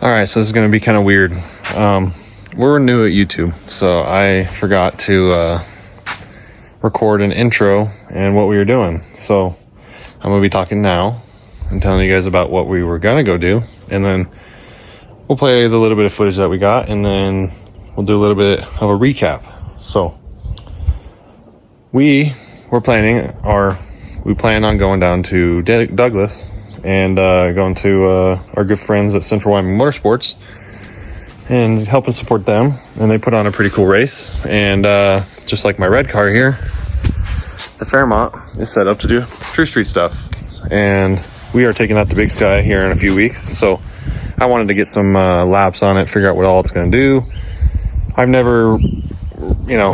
All right, so this is going to be kind of weird. We're new at YouTube, so I forgot to record an intro and what we were doing. So I'm going to be talking now and telling you guys about what we were going to go do. And then we'll play the little bit of footage that we got, and then we'll do a little bit of a recap. So we plan on going down to Douglas and going to our good friends at Central Wyoming Motorsports and helping support them. And they put on a pretty cool race. And just like my red car here, the Fairmont is set up to do True Street stuff. And we are taking out the Big Sky here in a few weeks. So I wanted to get some laps on it, figure out what all it's going to do. I've never,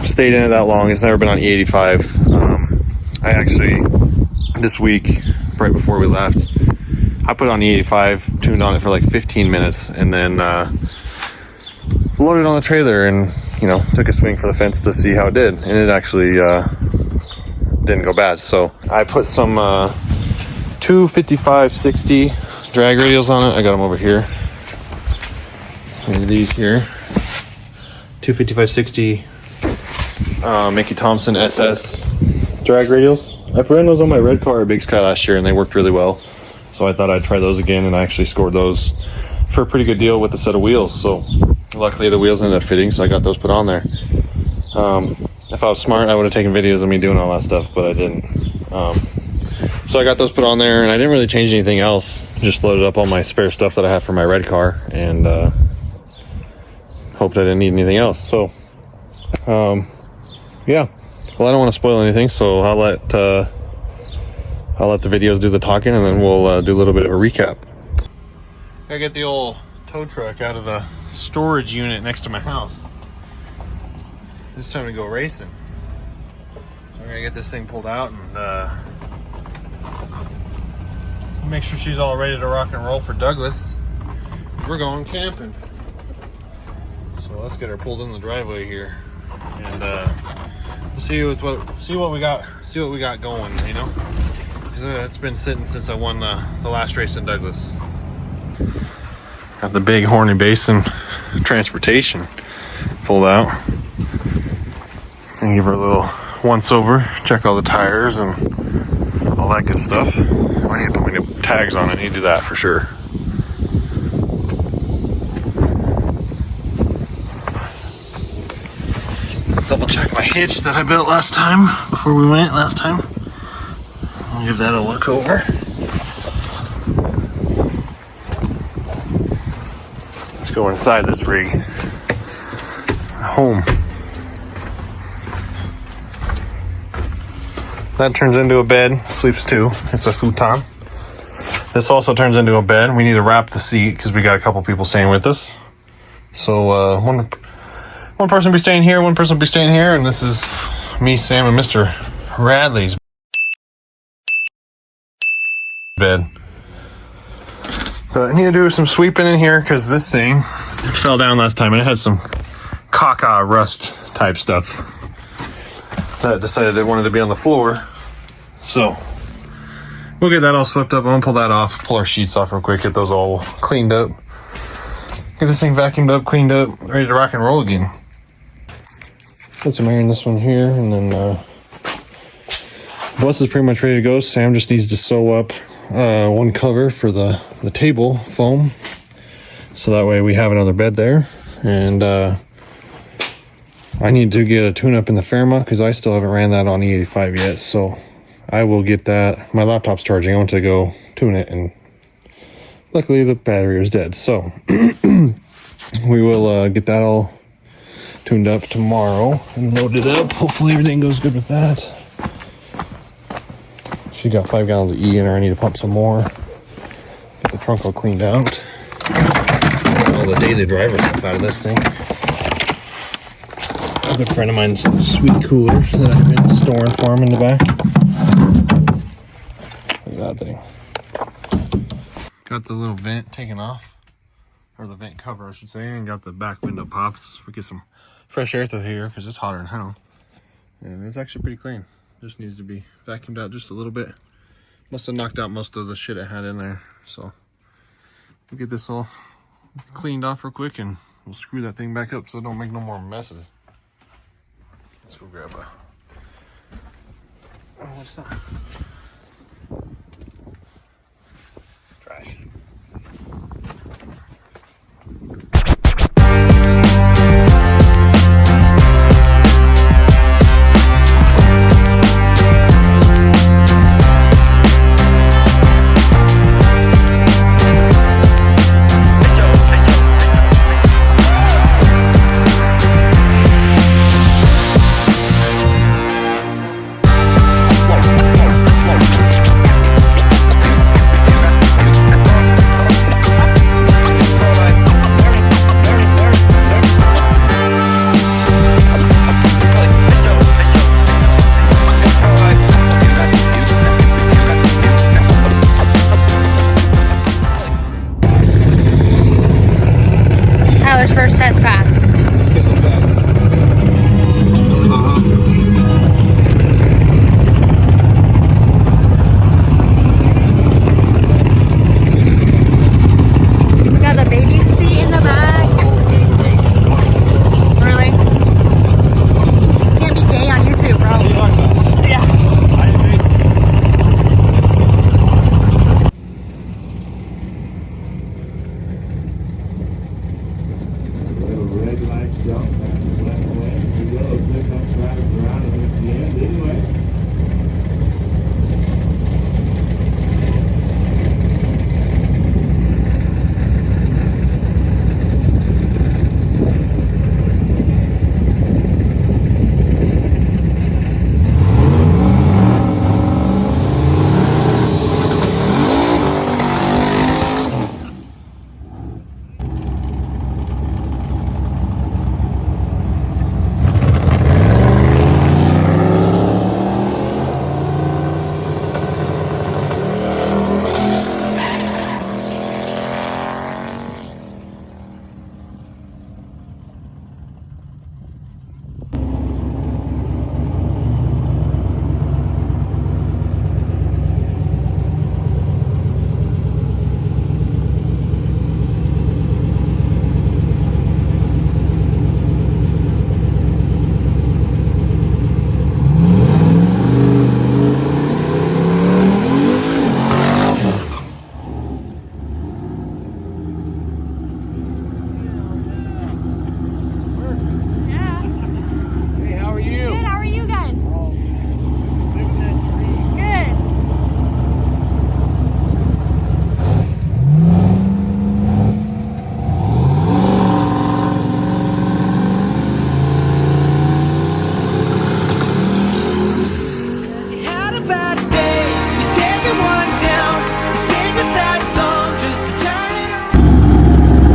stayed in it that long. It's never been on E85. I actually, this week, right before we left, I put on E85, tuned on it for like 15 minutes, and then loaded on the trailer and, took a swing for the fence to see how it did. And it actually didn't go bad. So I put some 255/60 drag radials on it. I got them over here. These here. 255/60 Mickey Thompson SS drag radials. I ran those on my red car at Big Sky last year and they worked really well. So I thought I'd try those again, and I actually scored those for a pretty good deal with a set of wheels. So luckily the wheels ended up fitting, so I got those put on there. If I was smart, I would have taken videos of me doing all that stuff, but I didn't. So I got those put on there, and I didn't really change anything else. Just loaded up all my spare stuff that I have for my red car, and hoped I didn't need anything else. So yeah, well, I don't want to spoil anything, so I'll let the videos do the talking, and then we'll do a little bit of a recap. Gotta get the old tow truck out of the storage unit next to my house. It's time to go racing. So we're gonna get this thing pulled out and make sure she's all ready to rock and roll for Douglas. We're going camping. So let's get her pulled in the driveway here, and we'll see what we got going. It's been sitting since I won the last race in Douglas. Got the big Horny Basin transportation pulled out. And give her a little once over, check all the tires and all that good stuff. I need to put my new tags on it. I need to do that for sure. Double check my hitch that I built last time before we went last time. I'll give that a look over. Let's go inside this rig. Home. That turns into a bed, sleeps two. It's a futon. This also turns into a bed. We need to wrap the seat because we got a couple people staying with us. So one person will be staying here, one person will be staying here, and this is me, Sam, and Mr. Radley's bed. But I need to do some sweeping in here because this thing fell down last time and it had some caca rust type stuff that decided it wanted to be on the floor. So we'll get that all swept up. I'm gonna pull that off, pull our sheets off real quick, get those all cleaned up, get this thing vacuumed up, cleaned up, ready to rock and roll again. Put some air in this one here, and then bus is pretty much ready to go. Sam just needs to sew up one cover for the table foam, so that way we have another bed there. And I need to get a tune-up in the Fairmont because I still haven't ran that on E85 yet, so I will get that. My laptop's charging. I want to go tune it, and luckily the battery was dead, so we will get that all tuned up tomorrow and loaded up. Hopefully everything goes good with that. She got 5 gallons of E in her. I need to pump some more. Get the trunk all cleaned out. All the daily driver stuff out of this thing. A good friend of mine's sweet cooler that I've been storing for him in the back. Look at that thing. Got the little vent taken off, or the vent cover I should say, and got the back window popped. We get some fresh air through here because it's hotter than hell. And it's actually pretty clean. Just needs to be vacuumed out just a little bit. Must have knocked out most of the shit it had in there. So we'll get this all cleaned off real quick and we'll screw that thing back up so it don't make no more messes. Let's go grab a... Oh, what's that? Trash. Tyler's first test pass. We got the baby seat in the back. Really? You can't be gay on YouTube, bro. Yeah. Red light jump, left away, the yellow pickup drives around and at the end anyway.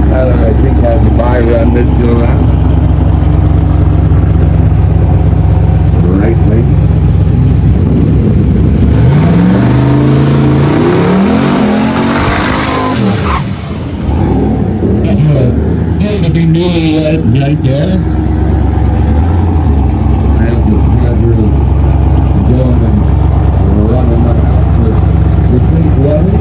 I think I have to buy run this go out. Right, maybe. Going to be doing right there. I have the pleasure of going and running up the big weather.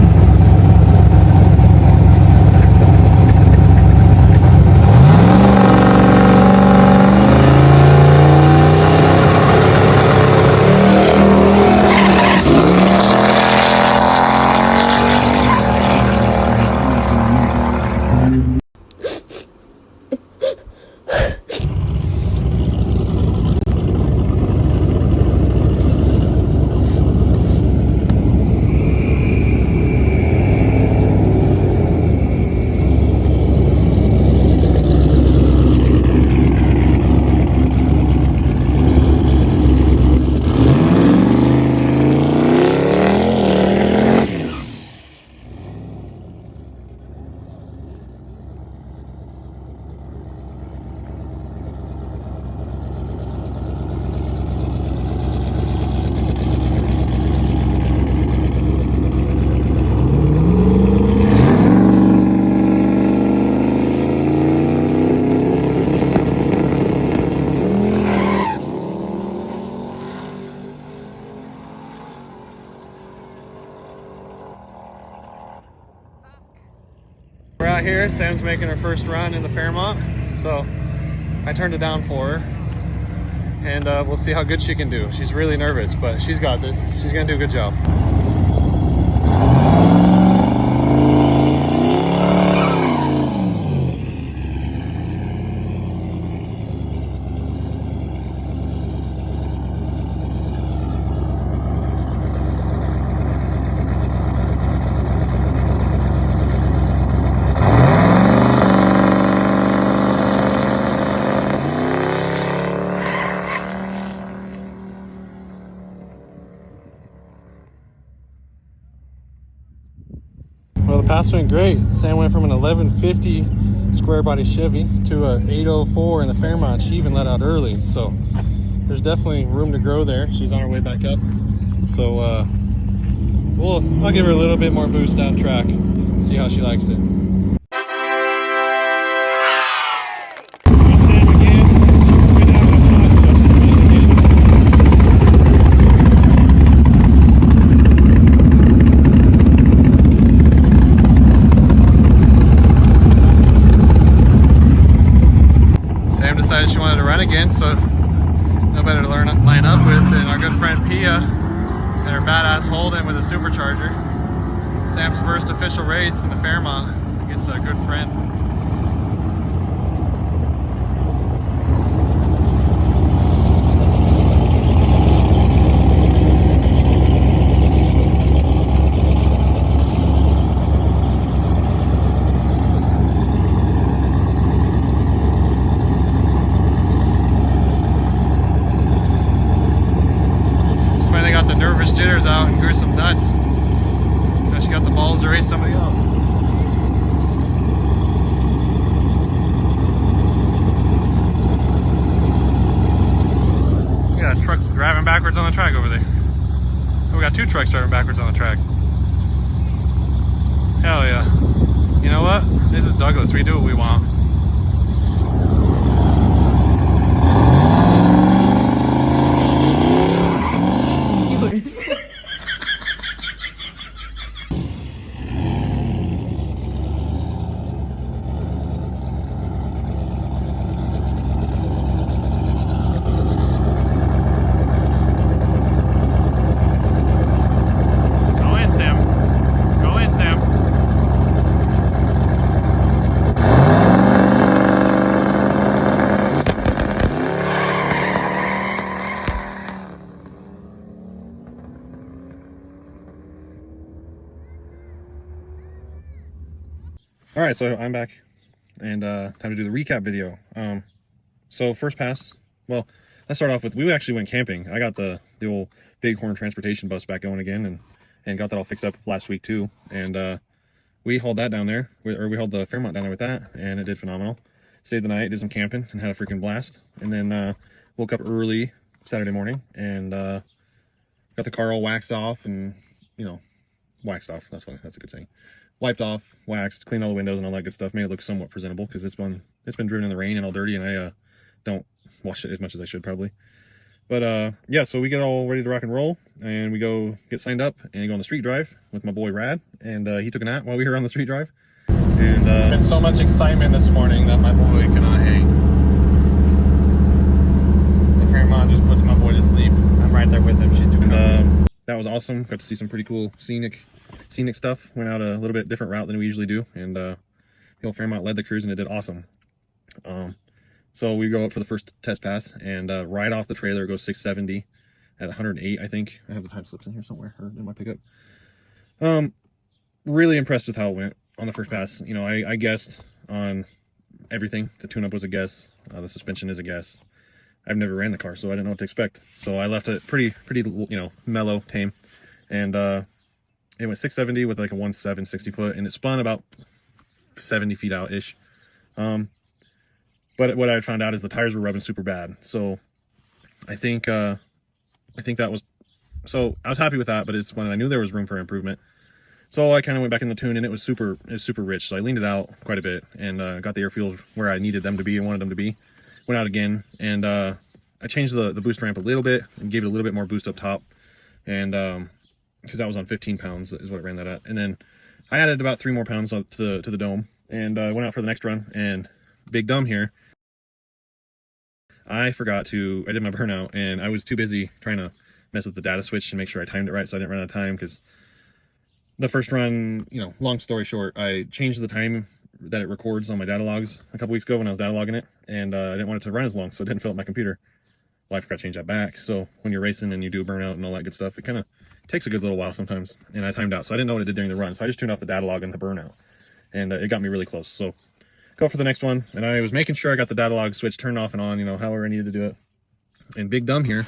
Sam's making her first run in the Fairmont, so I turned it down for her. And we'll see how good she can do. She's really nervous, but she's got this. She's gonna do a good job. Well, the pass went great. Sam went from an 1150 square body Chevy to a 804 in the Fairmont. She even let out early, so there's definitely room to grow there. She's on her way back up, so I'll give her a little bit more boost down track, see how she likes it. Decided she wanted to run again, so no better to line up with than our good friend Pia and her badass Holden with a supercharger. Sam's first official race in the Fairmont against a good friend. Nervous jitters out and grew some nuts. Now she got the balls to race somebody else. We got a truck driving backwards on the track over there. We got two trucks driving backwards on the track. Hell yeah. You know what? This is Douglas. We do what we want. All right, so I'm back, and time to do the recap video. So first pass, well, let's start off with, we actually went camping. I got the old Bighorn transportation bus back going again, and got that all fixed up last week too. And we hauled that down there, or we hauled the Fairmont down there with that, and it did phenomenal. Stayed the night, did some camping, and had a freaking blast. And then woke up early Saturday morning, and got the car all waxed off, and waxed off. That's funny. That's a good saying. Wiped off, waxed, cleaned all the windows and all that good stuff. Made it look somewhat presentable because it's been driven in the rain and all dirty, and I don't wash it as much as I should probably. But yeah, so we get all ready to rock and roll, and we go get signed up and go on the street drive with my boy Rad, and he took a nap while we were on the street drive. And been so much excitement this morning that my boy cannot hang. The Fairmont just puts my boy to sleep. I'm right there with him. She's doing that was awesome. Got to see some pretty cool scenic stuff. Went out a little bit different route than we usually do, and the old Fairmont led the cruise, and it did awesome. So we go up for the first test pass, and right off the trailer it goes 670 at 108, I think. I have the time slips in here somewhere, or in my pickup. Really impressed with how it went on the first pass. I guessed on everything. The tune-up was a guess. The suspension is a guess. I've never ran the car, so I didn't know what to expect. So I left it pretty mellow, tame, and it went 670 with like a 1.7 60 foot, and it spun about 70 feet out ish. But what I found out is the tires were rubbing super bad. So I think that was, so I was happy with that, but it's when I knew there was room for improvement. So I kind of went back in the tune, and it was super rich. So I leaned it out quite a bit, and got the air fuels where I needed them to be and wanted them to be. Went out again, and I changed the boost ramp a little bit and gave it a little bit more boost up top, and because that was on 15 pounds is what I ran that at. And then I added about 3 more pounds to the dome, and went out for the next run. And big dumb here, I did my burnout, and I was too busy trying to mess with the data switch and make sure I timed it right so I didn't run out of time. Because the first run, you know, long story short, I changed the time that it records on my data logs a couple weeks ago when I was data logging it, and I didn't want it to run as long, so it didn't fill up my computer. Well, I forgot to change that back. So when you're racing and you do a burnout and all that good stuff, it kind of takes a good little while sometimes. And I timed out, so I didn't know what it did during the run. So I just tuned off the data log and the burnout, and it got me really close. So go for the next one, and I was making sure I got the data log switch turned off and on, you know, however I needed to do it. And big dumb here,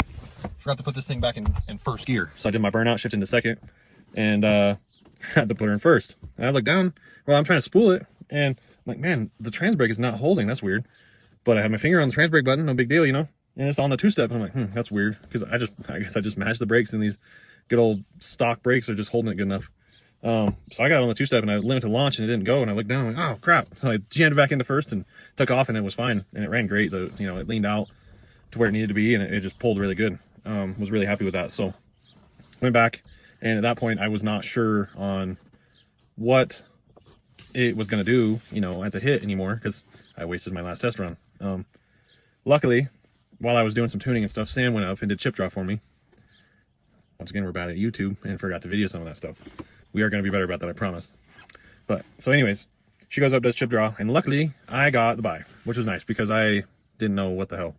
forgot to put this thing back in first gear. So I did my burnout, shift into second, and had to put her in first. And I looked down, well, I'm trying to spool it, and I'm like, man, the trans brake is not holding. That's weird. But I had my finger on the trans brake button, no big deal, you know. And it's on the two-step, and I'm like, that's weird, because I guess I just matched the brakes, and these good old stock brakes are just holding it good enough. So I got on the two-step, and I limited launch, and it didn't go, and I looked down, and I'm like, oh crap. So I jammed it back into first and took off, and it was fine, and it ran great. You know, it leaned out to where it needed to be, and it just pulled really good. Was really happy with that. So went back, and at that point I was not sure on what it was going to do, you know, at the hit anymore, because I wasted my last test run. Luckily, while I was doing some tuning and stuff, Sam went up and did chip draw for me. Once again, we're bad at YouTube and forgot to video some of that stuff. We are going to be better about that, I promise. But so anyways, she goes up, does chip draw, and luckily I got the buy, which was nice because I didn't know what the hell.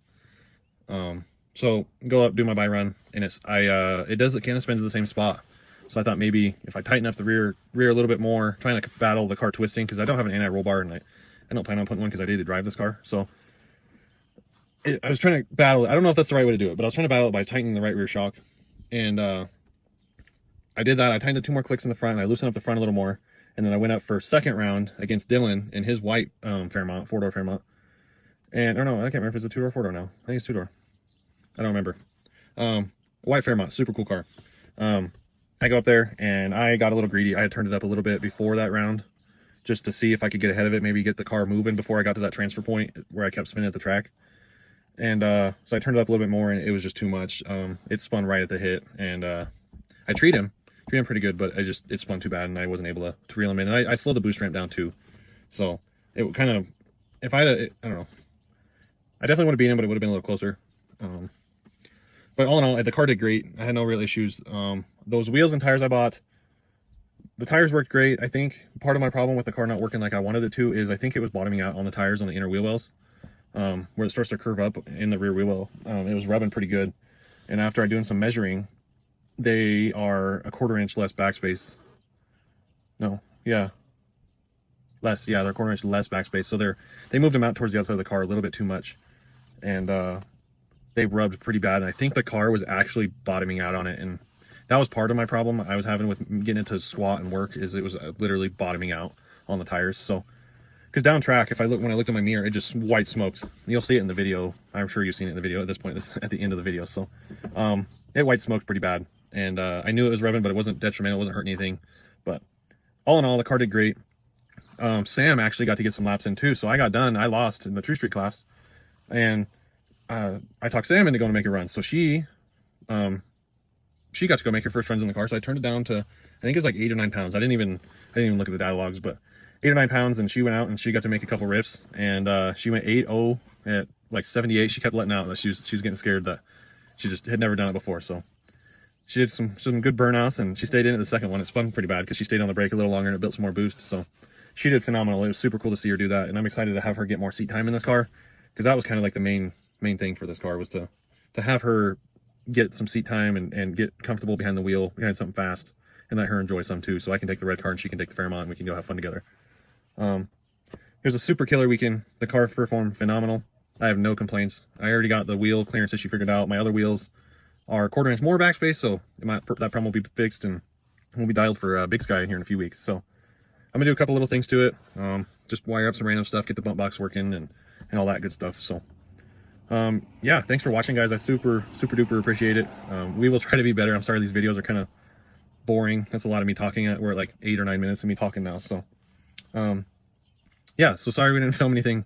So go up, do my buy run, and it kind of spins in the same spot. So I thought maybe if I tighten up the rear a little bit more, trying to battle the car twisting, because I don't have an anti-roll bar, and I don't plan on putting one because I daily drive this car. So I was trying to battle it. I don't know if that's the right way to do it, but I was trying to battle it by tightening the right rear shock. And I did that. I tightened 2 more clicks in the front, and I loosened up the front a little more. And then I went up for second round against Dylan in his white Fairmont, 4-door Fairmont. And, or no, I can't remember if it's a 2-door or 4-door now. I think it's 2-door. I don't remember. White Fairmont, super cool car. I go up there, and I got a little greedy. I had turned it up a little bit before that round just to see if I could get ahead of it, maybe get the car moving before I got to that transfer point where I kept spinning at the track. And so I turned it up a little bit more, and it was just too much. It spun right at the hit, and I treated him pretty good, but it spun too bad, and I wasn't able to reel him in. And I slowed the boost ramp down too. So it kind of, if I don't know, I definitely would have beat him, but it would have been a little closer. But all in all, the car did great. I had no real issues. Those wheels and tires I bought, the tires worked great. I think part of my problem with the car not working like I wanted it to is I think it was bottoming out on the tires on the inner wheel wells, where it starts to curve up in the rear wheel well. It was rubbing pretty good. And after I doing some measuring, they are 1/4 inch less backspace. No, yeah. Less, yeah, they're 1/4 inch less backspace. So they moved them out towards the outside of the car a little bit too much. And they rubbed pretty bad, and I think the car was actually bottoming out on it, and that was part of my problem I was having with getting it to squat and work, is it was literally bottoming out on the tires. So because down track, when I looked at my mirror, it just white smokes. You'll see it in the video. I'm sure you've seen it in the video at this point. This at the end of the video. So it white smoked pretty bad, and I knew it was revving, but it wasn't detrimental, it wasn't hurting anything. But all in all, the car did great. Sam actually got to get some laps in too, so I got done. I lost in the True Street class, and I talked Sam into going to make a run. So she got to go make her first runs in the car. So I turned it down to, I think it was like 8 or 9 pounds. I didn't even look at the data logs, but 8 or 9 pounds. And she went out and she got to make a couple rips, and she went 8-0 at like 78. She kept letting out that she was getting scared that she just had never done it before. So she did some good burnouts, and she stayed in at the second one. It spun pretty bad because she stayed on the brake a little longer and it built some more boost. So she did phenomenal. It was super cool to see her do that. And I'm excited to have her get more seat time in this car, because that was kind of like the main thing for this car, was to have her get some seat time and get comfortable behind the wheel, behind something fast, and let her enjoy some too. So I can take the red car and she can take the Fairmont, and we can go have fun together. It was a super killer weekend. The car performed phenomenal. I have no complaints. I already got the wheel clearance issue figured out. My other wheels are 1/4 inch more backspace, so that problem will be fixed, and we'll be dialed for Big Sky here in a few weeks. So I'm gonna do a couple little things to it, just wire up some random stuff, get the bump box working, and all that good stuff. So yeah, thanks for watching, guys. I super duper appreciate it. We will try to be better. I'm sorry these videos are kind of boring. That's a lot of me talking. We're at like 8 or 9 minutes of me talking now. So yeah, so sorry we didn't film anything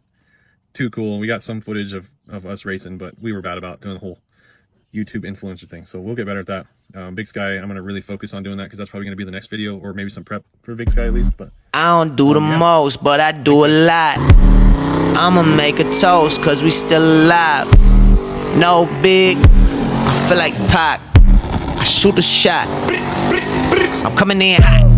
too cool. We got some footage of us racing, but we were bad about doing the whole YouTube influencer thing, so we'll get better at that. Big Sky, I'm going to really focus on doing that because that's probably going to be the next video, or maybe some prep for Big Sky at least. But I don't do the most, but I do a lot. I'ma make a toast, cause we still alive. No big, I feel like Pac. I shoot a shot. I'm coming in hot.